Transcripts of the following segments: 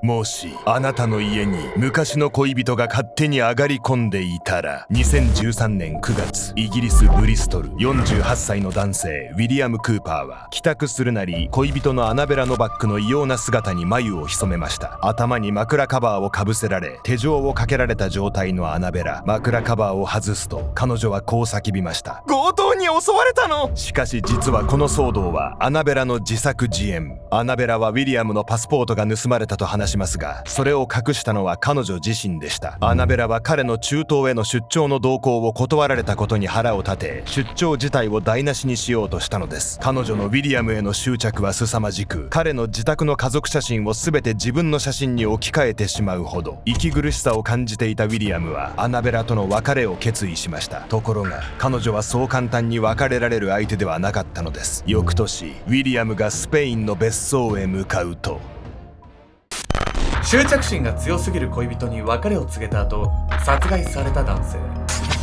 もしあなたの家に昔の恋人が勝手に上がり込んでいたら、2013年9月、イギリス・ブリストル、48歳の男性ウィリアム・クーパーは帰宅するなり恋人のアナベラ・ノバックの異様な姿に眉を潜めました。頭に枕カバーをかぶせられ、手錠をかけられた状態のアナベラ。枕カバーを外すと彼女はこう叫びました。強盗に襲われたの。しかし実はこの騒動はアナベラの自作自演。アナベラはウィリアムのパスポートが盗まれたと話しますが、それを隠したのは彼女自身でした。アナベラは彼の中東への出張の同行を断られたことに腹を立て、出張自体を台無しにしようとしたのです。彼女のウィリアムへの執着は凄まじく、彼の自宅の家族写真を全て自分の写真に置き換えてしまうほど息苦しさを感じていたウィリアムはアナベラとの別れを決意しました。ところが彼女はそう簡単に別れられる相手ではなかったのです。翌年、ウィリアムがスペインの別荘へ向かうと、執着心が強すぎる恋人に別れを告げた後、殺害された男性。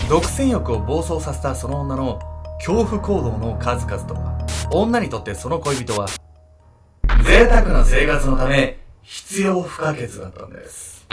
独占欲を暴走させたその女の恐怖行動の数々とは。女にとってその恋人は贅沢な生活のため必要不可欠だったんです。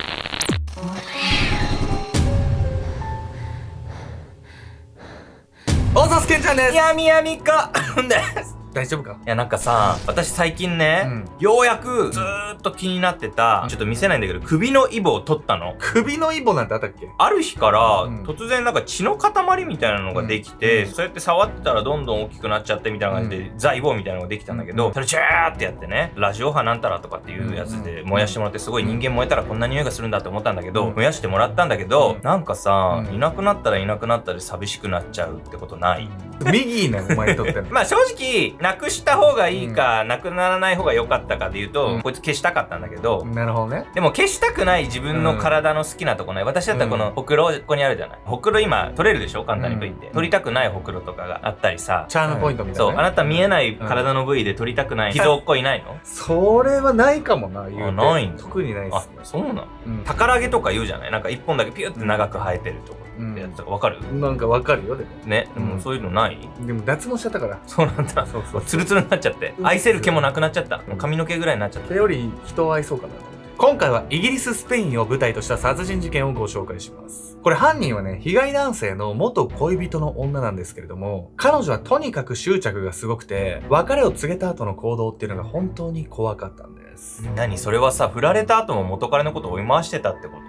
大沢健ちゃんです。やみやみかです大丈夫か？いやなんかさ、私最近ね、ようやくずーっと気になってた、ちょっと見せないんだけど首のイボを取ったの。首のイボなんてあったっけ？ある日から、突然なんか血の塊みたいなのができて、そうやって触ってたらどんどん大きくなっちゃってみたいな感じで、ザイボみたいなのができたんだけど、それチャーってやってね、ラジオ波なんたらとかっていうやつで燃やしてもらって、すごい人間燃えたらこんな匂いがするんだって思ったんだけど、燃やしてもらったんだけど、なんかさ、いなくなったらいなくなったで寂しくなっちゃうってことない？右ね、お前にとっての。まあ正直なくした方がいいか、なくならない方が良かったかで言うと、こいつ消したかったんだけど、なるほどね。でも消したくない自分の体の好きなとこない。私だったらこのほくろここにあるじゃない。ほくろ今取れるでしょ、簡単にプイって、取りたくないほくろとかがあったりさ、チャームポイントみたいな、そう、あなた見えない体の部位で取りたくない傷っこいないの？それはないかもな、言うて。ないんだ。特にないっすね。そうなの？宝毛とか言うじゃない。なんか一本だけピュって長く生えてるとこってやつとかわかる？なんかわかるよ、でもね、でもそういうのない？でも脱毛しちゃったから。そうなんだ。そうそう、ツルツルになっちゃって、愛せる毛もなくなっちゃった。もう髪の毛ぐらいになっちゃった。毛より人を愛そうかな。今回はイギリス・スペインを舞台とした殺人事件をご紹介します。これ犯人はね、被害男性の元恋人の女なんですけれども、彼女はとにかく執着がすごくて、別れを告げた後の行動っていうのが本当に怖かったんです。何それはさ、振られた後も元彼のことを追い回してたってこと？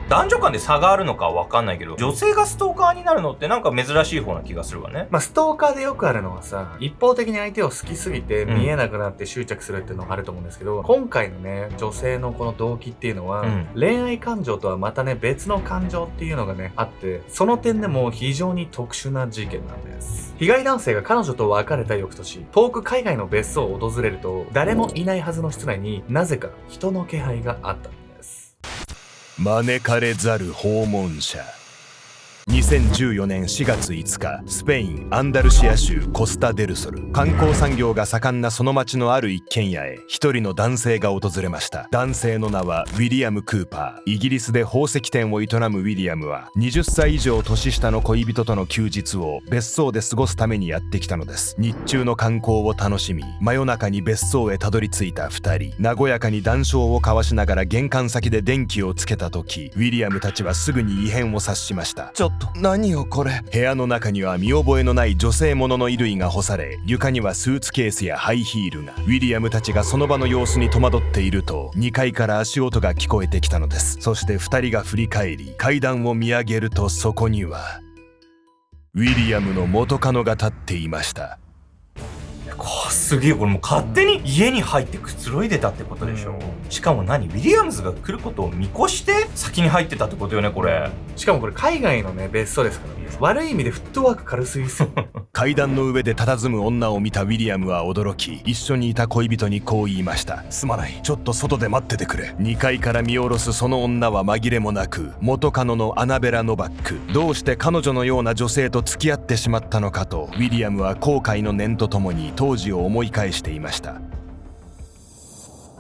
男女間で差があるのかは分かんないけど、女性がストーカーになるのってなんか珍しい方な気がするわね。まあストーカーでよくあるのはさ、一方的に相手を好きすぎて見えなくなって執着するっていうのがあると思うんですけど、今回のね、女性のこの動機っていうのは、恋愛感情とはまたね、別の感情っていうのがね、あって、その点でも非常に特殊な事件なんです。被害男性が彼女と別れた翌年、遠く海外の別荘を訪れると、誰もいないはずの室内になぜか人の気配があったんです。招かれざる訪問者。2014年4月5日、スペイン・アンダルシア州コスタ・デルソル。観光産業が盛んなその町のある一軒家へ一人の男性が訪れました。男性の名はウィリアム・クーパー。イギリスで宝石店を営むウィリアムは20歳以上年下の恋人との休日を別荘で過ごすためにやってきたのです。日中の観光を楽しみ、真夜中に別荘へたどり着いた2人。和やかに談笑を交わしながら玄関先で電気をつけた時、ウィリアムたちはすぐに異変を察しました。何よこれ。部屋の中には見覚えのない女性ものの衣類が干され、床にはスーツケースやハイヒールが。ウィリアムたちがその場の様子に戸惑っていると、2階から足音が聞こえてきたのです。そして2人が振り返り、階段を見上げると、そこにはウィリアムの元カノが立っていました。すげえ、これもう勝手に家に入ってくつろいでたってことでしょ。しかも何、ウィリアムズが来ることを見越して先に入ってたってことよね、これ。しかもこれ海外のね、別荘ですからね。悪い意味でフットワーク軽すぎっすよ。階段の上で佇む女を見たウィリアムは驚き、一緒にいた恋人にこう言いました。すまない、ちょっと外で待っててくれ。2階から見下ろすその女は紛れもなく元カノのアナベラ・ノバック。どうして彼女のような女性と付き合ってしまったのかと、ウィリアムは後悔の念とともに当時を思い返していました。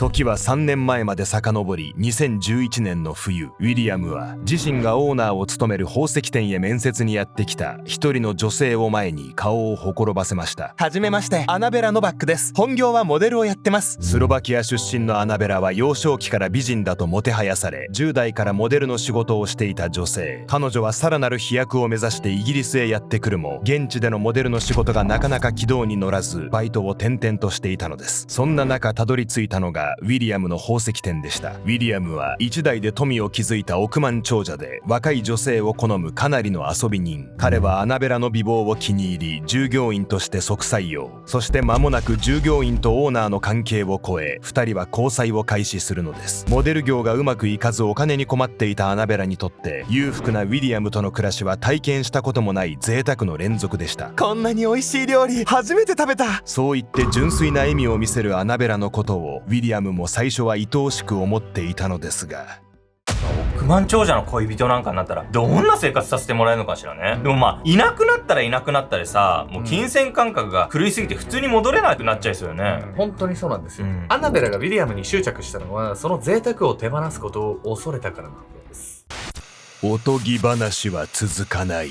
時は3年前まで遡り、2011年の冬、ウィリアムは自身がオーナーを務める宝石店へ面接にやってきた一人の女性を前に顔をほころばせました。はじめまして、アナベラ・ノバックです。本業はモデルをやってます。スロバキア出身のアナベラは幼少期から美人だともてはやされ、10代からモデルの仕事をしていた女性。彼女はさらなる飛躍を目指してイギリスへやってくるも、現地でのモデルの仕事がなかなか軌道に乗らず、バイトを転々としていたのです。そんな中たどり着いたのがウィリアムの宝石店でした。ウィリアムは一代で富を築いた億万長者で、若い女性を好むかなりの遊び人。彼はアナベラの美貌を気に入り、従業員として即採用。そして間もなく従業員とオーナーの関係を超え、2人は交際を開始するのです。モデル業がうまくいかずお金に困っていたアナベラにとって、裕福なウィリアムとの暮らしは体験したこともない贅沢の連続でした。こんなに美味しい料理初めて食べた。そう言って純粋な笑みを見せるアナベラのことをウィリアムも最初は愛おしく思っていたのですが、億万長者の恋人なんかになったらどんな生活させてもらえるのかしらね。でもまあいなくなったらいなくなったでさ、もう金銭感覚が狂いすぎて普通に戻れなくなっちゃいそうよね。本当にそうなんですよ。アナベラがウィリアムに執着したのは、その贅沢を手放すことを恐れたからなんです。おとぎ話は続かない。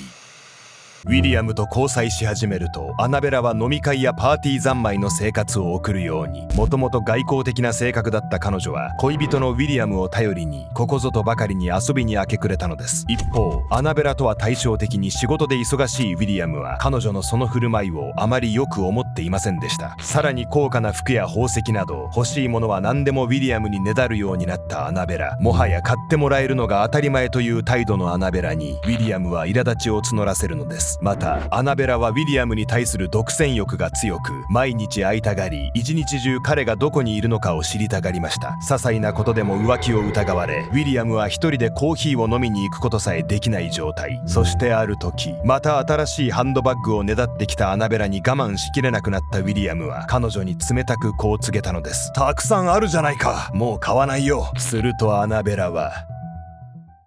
ウィリアムと交際し始めると、アナベラは飲み会やパーティー三昧の生活を送るように。もともと外交的な性格だった彼女は、恋人のウィリアムを頼りにここぞとばかりに遊びに明け暮れたのです。一方、アナベラとは対照的に仕事で忙しいウィリアムは、彼女のその振る舞いをあまりよく思っていませんでした。さらに高価な服や宝石など欲しいものは何でもウィリアムにねだるようになったアナベラ。もはや買ってもらえるのが当たり前という態度のアナベラに、ウィリアムは苛立ちを募らせるのです。またアナベラはウィリアムに対する独占欲が強く、毎日会いたがり、一日中彼がどこにいるのかを知りたがりました。些細なことでも浮気を疑われ、ウィリアムは一人でコーヒーを飲みに行くことさえできない状態。そしてある時、また新しいハンドバッグをねだってきたアナベラに我慢しきれなくなったウィリアムは、彼女に冷たくこう告げたのです。たくさんあるじゃないか、もう買わないよ。するとアナベラは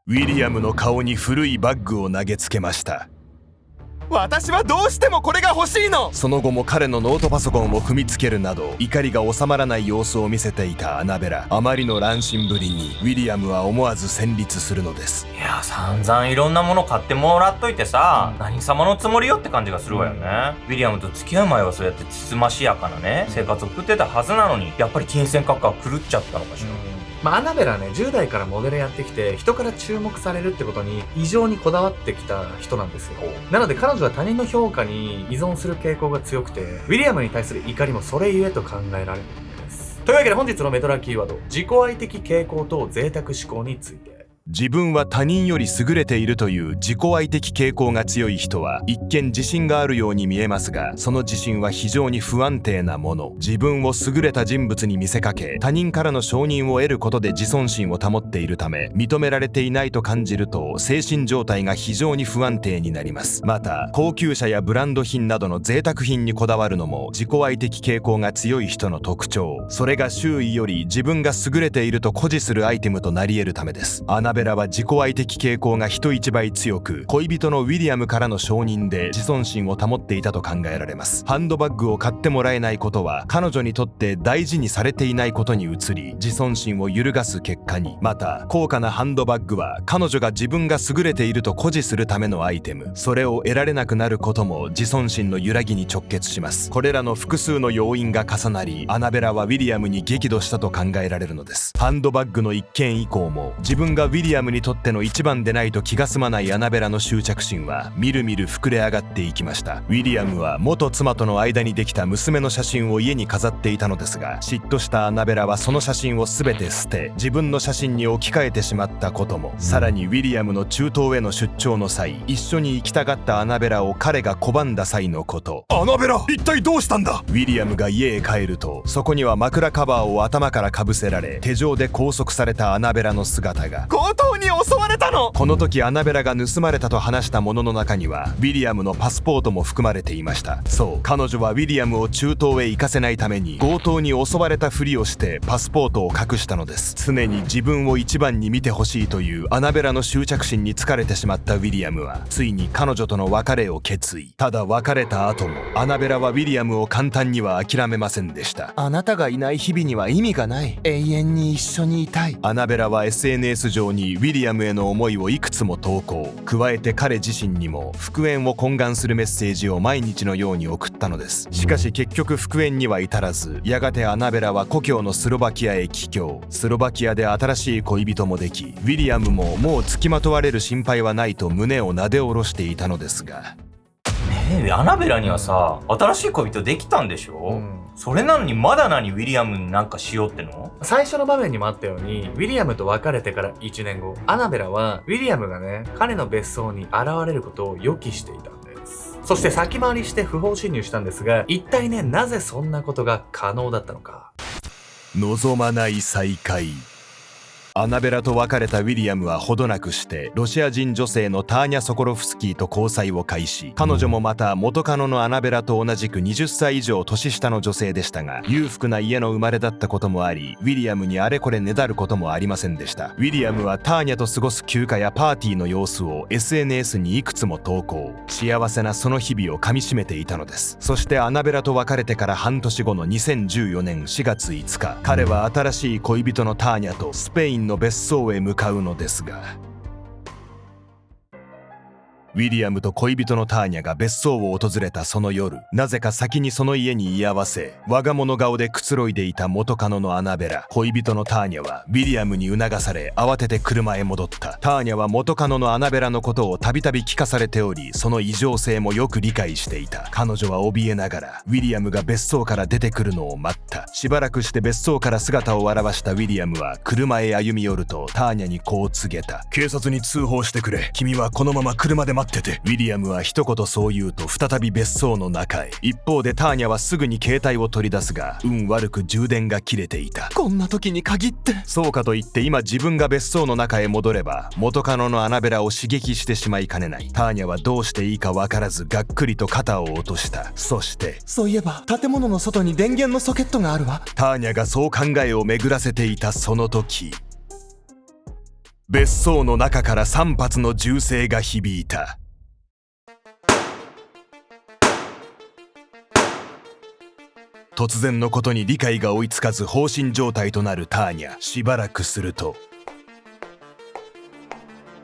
ウィリアムの顔に古いバッグを投げつけました。私はどうしてもこれが欲しいの。その後も彼のノートパソコンを踏みつけるなど、怒りが収まらない様子を見せていたアナベラ。あまりの乱心ぶりにウィリアムは思わず戦慄するのです。いや、散々いろんなもの買ってもらっといてさ、何様のつもりよって感じがするわよね。ウィリアムと付き合う前はそうやってつつましやかなね生活を送ってたはずなのに、やっぱり金銭感覚が狂っちゃったのかしら。アナベラね、10代からモデルやってきて、人から注目されるってことに異常にこだわってきた人なんですよ。なので彼女は他人の評価に依存する傾向が強くて、ウィリアムに対する怒りもそれゆえと考えられるんです。というわけで本日のメトラキーワード、自己愛的傾向と贅沢志向について。自分は他人より優れているという自己愛的傾向が強い人は一見自信があるように見えますが、その自信は非常に不安定なもの。自分を優れた人物に見せかけ、他人からの承認を得ることで自尊心を保っているため、認められていないと感じると精神状態が非常に不安定になります。また高級車やブランド品などの贅沢品にこだわるのも自己愛的傾向が強い人の特徴。それが周囲より自分が優れていると誇示するアイテムとなり得るためです。アナベラは自己愛的傾向が人一倍強く、恋人のウィリアムからの承認で自尊心を保っていたと考えられます。ハンドバッグを買ってもらえないことは彼女にとって大事にされていないことに移り、自尊心を揺るがす結果に。また高価なハンドバッグは彼女が自分が優れていると誇示するためのアイテム。それを得られなくなることも自尊心の揺らぎに直結します。これらの複数の要因が重なり、アナベラはウィリアムに激怒したと考えられるのです。ハンドバッグの一件以降も自分がウィリアムにとっての一番でないと気が済まないアナベラの執着心はみるみる膨れ上がっていきました。ウィリアムは元妻との間にできた娘の写真を家に飾っていたのですが、嫉妬したアナベラはその写真を全て捨て、自分の写真に置き換えてしまったことも。さらにウィリアムの中東への出張の際、一緒に行きたがったアナベラを彼が拒んだ際のこと。アナベラ、一体どうしたんだ。ウィリアムが家へ帰ると、そこには枕カバーを頭からかぶせられ、手錠で拘束されたアナベラの姿が。こっ盗に襲われたの。この時アナベラが盗まれたと話したものの中にはウィリアムのパスポートも含まれていました。そう、彼女はウィリアムを中東へ行かせないために強盗に襲われたふりをしてパスポートを隠したのです。常に自分を一番に見てほしいというアナベラの執着心に疲れてしまったウィリアムはついに彼女との別れを決意。ただ別れた後もアナベラはウィリアムを簡単には諦めませんでした。あなたがいない日々には意味がない。永遠に一緒にいたい。アナベラは SNS 上にウィリアムへの思いをいくつも投稿。加えて彼自身にも復縁を懇願するメッセージを毎日のように送ったのです。しかし結局復縁には至らず、やがてアナベラは故郷のスロバキアへ帰郷。スロバキアで新しい恋人もでき、ウィリアムももう付きまとわれる心配はないと胸をなで下ろしていたのですが、アナベラにはさ、新しい恋人できたんでしょ、それなのにまだ何ウィリアムになんかしようっての？最初の場面にもあったように、ウィリアムと別れてから1年後、アナベラはウィリアムがね、彼の別荘に現れることを予期していたんです。そして先回りして不法侵入したんですが、一体ね、なぜそんなことが可能だったのか。望まない再会。アナベラと別れたウィリアムはほどなくしてロシア人女性のターニャ・ソコロフスキーと交際を開始。彼女もまた元カノのアナベラと同じく20歳以上年下の女性でしたが、裕福な家の生まれだったこともあり、ウィリアムにあれこれねだることもありませんでした。ウィリアムはターニャと過ごす休暇やパーティーの様子を SNS にいくつも投稿。幸せなその日々をかみしめていたのです。そしてアナベラと別れてから半年後の2014年4月5日、彼は新しい恋人のターニャとスペインの別荘へ向かうのですが、ウィリアムと恋人のターニャが別荘を訪れたその夜、なぜか先にその家に居合わせ、我が物顔でくつろいでいた元カノのアナベラ。恋人のターニャはウィリアムに促され慌てて車へ戻った。ターニャは元カノのアナベラのことをたびたび聞かされており、その異常性もよく理解していた。彼女は怯えながらウィリアムが別荘から出てくるのを待った。しばらくして別荘から姿を現したウィリアムは車へ歩み寄るとターニャにこう告げた。警察に通報してくれ。君はこのまま車で待ってて。ウィリアムは一言そう言うと再び別荘の中へ。一方でターニャはすぐに携帯を取り出すが、運悪く充電が切れていた。こんな時に限って。そうかと言って今自分が別荘の中へ戻れば元カノのアナベラを刺激してしまいかねない。ターニャはどうしていいか分からずがっくりと肩を落とした。そしてそういえば建物の外に電源のソケットがあるわ。ターニャがそう考えを巡らせていたその時、別荘の中から3発の銃声が響いた。突然のことに理解が追いつかず放心状態となるターニャ。しばらくすると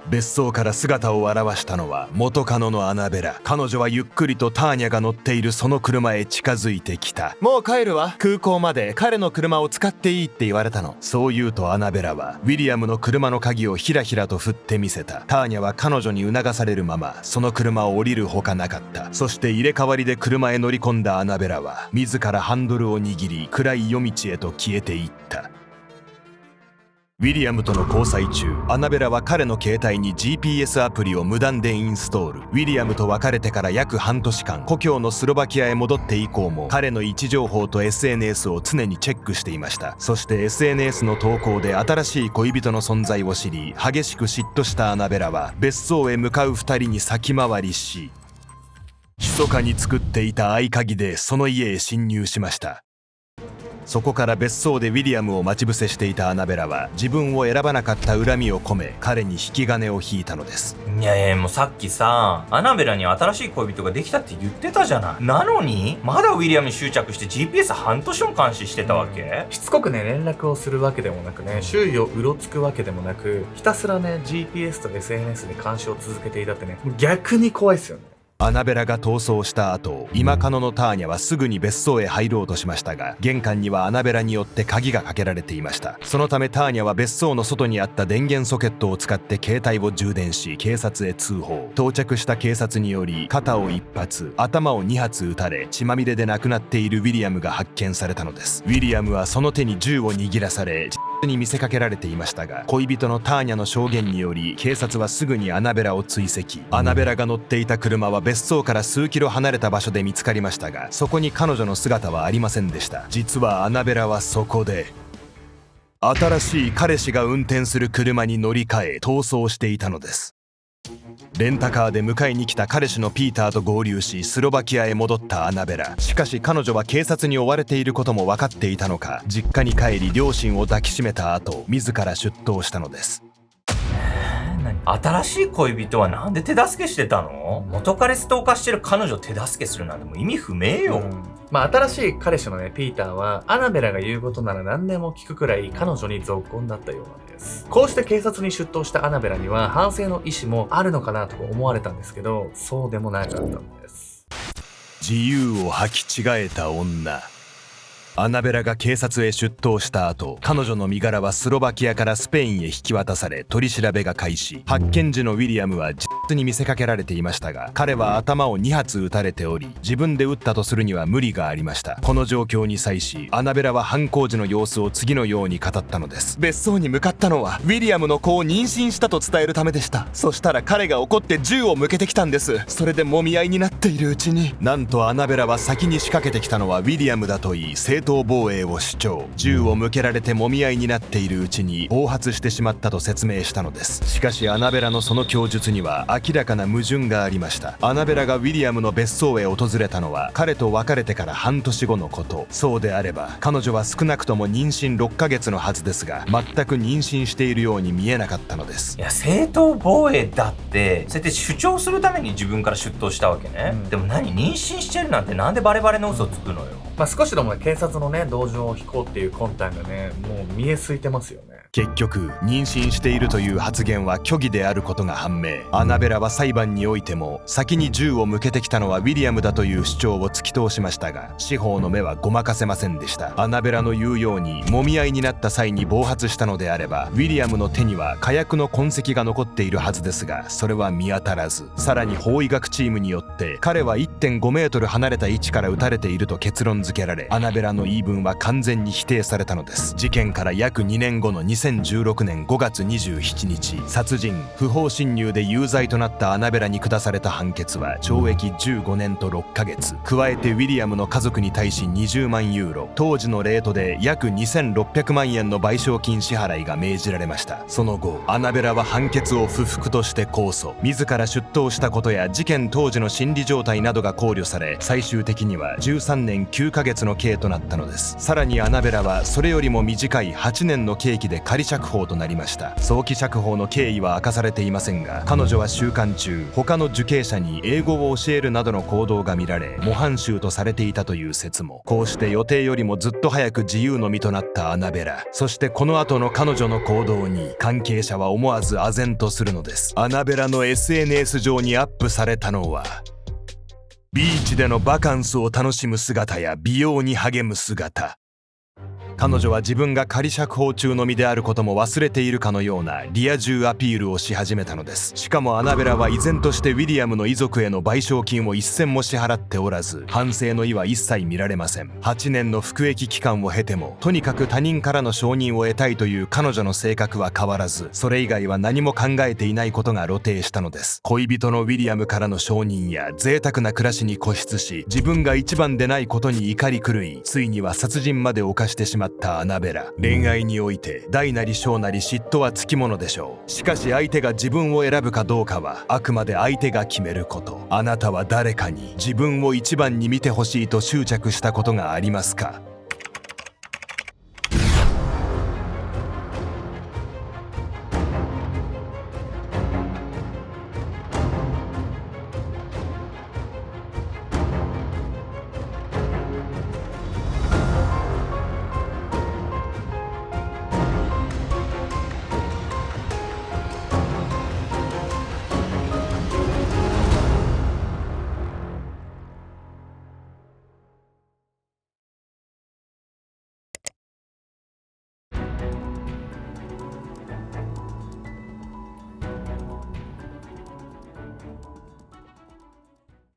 別荘から姿を現したのは元カノのアナベラ。彼女はゆっくりとターニャが乗っているその車へ近づいてきた。もう帰るわ。空港まで彼の車を使っていいって言われたの。そう言うとアナベラはウィリアムの車の鍵をひらひらと振ってみせた。ターニャは彼女に促されるままその車を降りるほかなかった。そして入れ替わりで車へ乗り込んだアナベラは自らハンドルを握り暗い夜道へと消えていった。ウィリアムとの交際中、アナベラは彼の携帯に GPS アプリを無断でインストール。ウィリアムと別れてから約半年間、故郷のスロバキアへ戻って以降も彼の位置情報と SNS を常にチェックしていました。そして SNS の投稿で新しい恋人の存在を知り、激しく嫉妬したアナベラは別荘へ向かう2人に先回りし、密かに作っていた合鍵でその家へ侵入しました。そこから別荘でウィリアムを待ち伏せしていたアナベラは自分を選ばなかった恨みを込め彼に引き金を引いたのです。いやいや、もうさっきさ、アナベラに新しい恋人ができたって言ってたじゃない。なのにまだウィリアムに執着して GPS 半年も監視してたわけ？しつこくね、連絡をするわけでもなくね、周囲をうろつくわけでもなく、ひたすらね、GPS と SNS で監視を続けていたってね、逆に怖いですよね。アナベラが逃走した後、今カノのターニャはすぐに別荘へ入ろうとしましたが、玄関にはアナベラによって鍵がかけられていました。そのためターニャは別荘の外にあった電源ソケットを使って携帯を充電し、警察へ通報。到着した警察により肩を1発、頭を2発撃たれ血まみれで亡くなっているウィリアムが発見されたのです。ウィリアムはその手に銃を握らされに見せかけられていましたが、恋人のターニャの証言により警察はすぐにアナベラを追跡。アナベラが乗っていた車は別荘から数キロ離れた場所で見つかりましたが、そこに彼女の姿はありませんでした。実はアナベラはそこで新しい彼氏が運転する車に乗り換え逃走していたのです。レンタカーで迎えに来た彼氏のピーターと合流し、スロバキアへ戻ったアナベラ。しかし彼女は警察に追われていることも分かっていたのか、実家に帰り両親を抱きしめた後、自ら出頭したのです。新しい恋人はなんで手助けしてたの？元彼ストーカーしてる彼女手助けするなんてもう意味不明よ。新しい彼氏のね、ピーターは、アナベラが言うことなら何でも聞くくらい彼女にぞっこんだったようなんです。こうして警察に出頭したアナベラには反省の意思もあるのかなと思われたんですけど、そうでもなかったんです。自由を履き違えた女。アナベラが警察へ出頭した後、彼女の身柄はスロバキアからスペインへ引き渡され取り調べが開始。発見時のウィリアムは実に見せかけられていましたが、彼は頭を2発撃たれており、自分で撃ったとするには無理がありました。この状況に際し、アナベラは犯行時の様子を次のように語ったのです。別荘に向かったのはウィリアムの子を妊娠したと伝えるためでした。そしたら彼が怒って銃を向けてきたんです。それで揉み合いになっているうちに、なんとアナベラは先に仕掛けてきたのはウィリアムだと言い、正当防衛を主張。銃を向けられて揉み合いになっているうちに暴発してしまったと説明したのです。しかしアナベラのその供述には明らかな矛盾がありました。アナベラがウィリアムの別荘へ訪れたのは彼と別れてから半年後のこと。そうであれば彼女は少なくとも妊娠6ヶ月のはずですが、全く妊娠しているように見えなかったのです。いや、正当防衛だってそうやって主張するために自分から出頭したわけね。でも妊娠してるなんてなんでバレバレの嘘つくのよ。少しでも警察のね、同情を引こうっていう魂胆がね、もう見えすいてますよね。結局妊娠しているという発言は虚偽であることが判明。アナベラは裁判においても先に銃を向けてきたのはウィリアムだという主張を突き通しましたが、司法の目はごまかせませんでした。アナベラの言うように揉み合いになった際に暴発したのであれば、ウィリアムの手には火薬の痕跡が残っているはずですが、それは見当たらず、さらに法医学チームによって彼は 1.5 メートル離れた位置から撃たれていると結論付けられ、アナベラの言い分は完全に否定されたのです。事件から約2年後の2016年5月27日、殺人、不法侵入で有罪となったアナベラに下された判決は懲役15年と6ヶ月。加えてウィリアムの家族に対し20万ユーロ、当時のレートで約2600万円の賠償金支払いが命じられました。その後、アナベラは判決を不服として控訴。自ら出頭したことや事件当時の心理状態などが考慮され、最終的には13年9ヶ月の刑となったのです。さらにアナベラはそれよりも短い8年の刑期で仮釈放となりました。早期釈放の経緯は明かされていませんが、彼女は収監中、他の受刑者に英語を教えるなどの行動が見られ、模範囚とされていたという説も。こうして予定よりもずっと早く自由の身となったアナベラ。そしてこの後の彼女の行動に関係者は思わず唖然とするのです。アナベラの SNS 上にアップされたのは、ビーチでのバカンスを楽しむ姿や美容に励む姿。彼女は自分が仮釈放中の身であることも忘れているかのようなリア充アピールをし始めたのです。しかもアナベラは依然としてウィリアムの遺族への賠償金を一銭も支払っておらず、反省の意は一切見られません。8年の服役期間を経ても、とにかく他人からの承認を得たいという彼女の性格は変わらず、それ以外は何も考えていないことが露呈したのです。恋人のウィリアムからの承認や贅沢な暮らしに固執し、自分が一番でないことに怒り狂い、ついには殺人まで犯してしまったアナベラ。恋愛において大なり小なり嫉妬はつきものでしょう。しかし相手が自分を選ぶかどうかはあくまで相手が決めること。あなたは誰かに自分を一番に見てほしいと執着したことがありますか？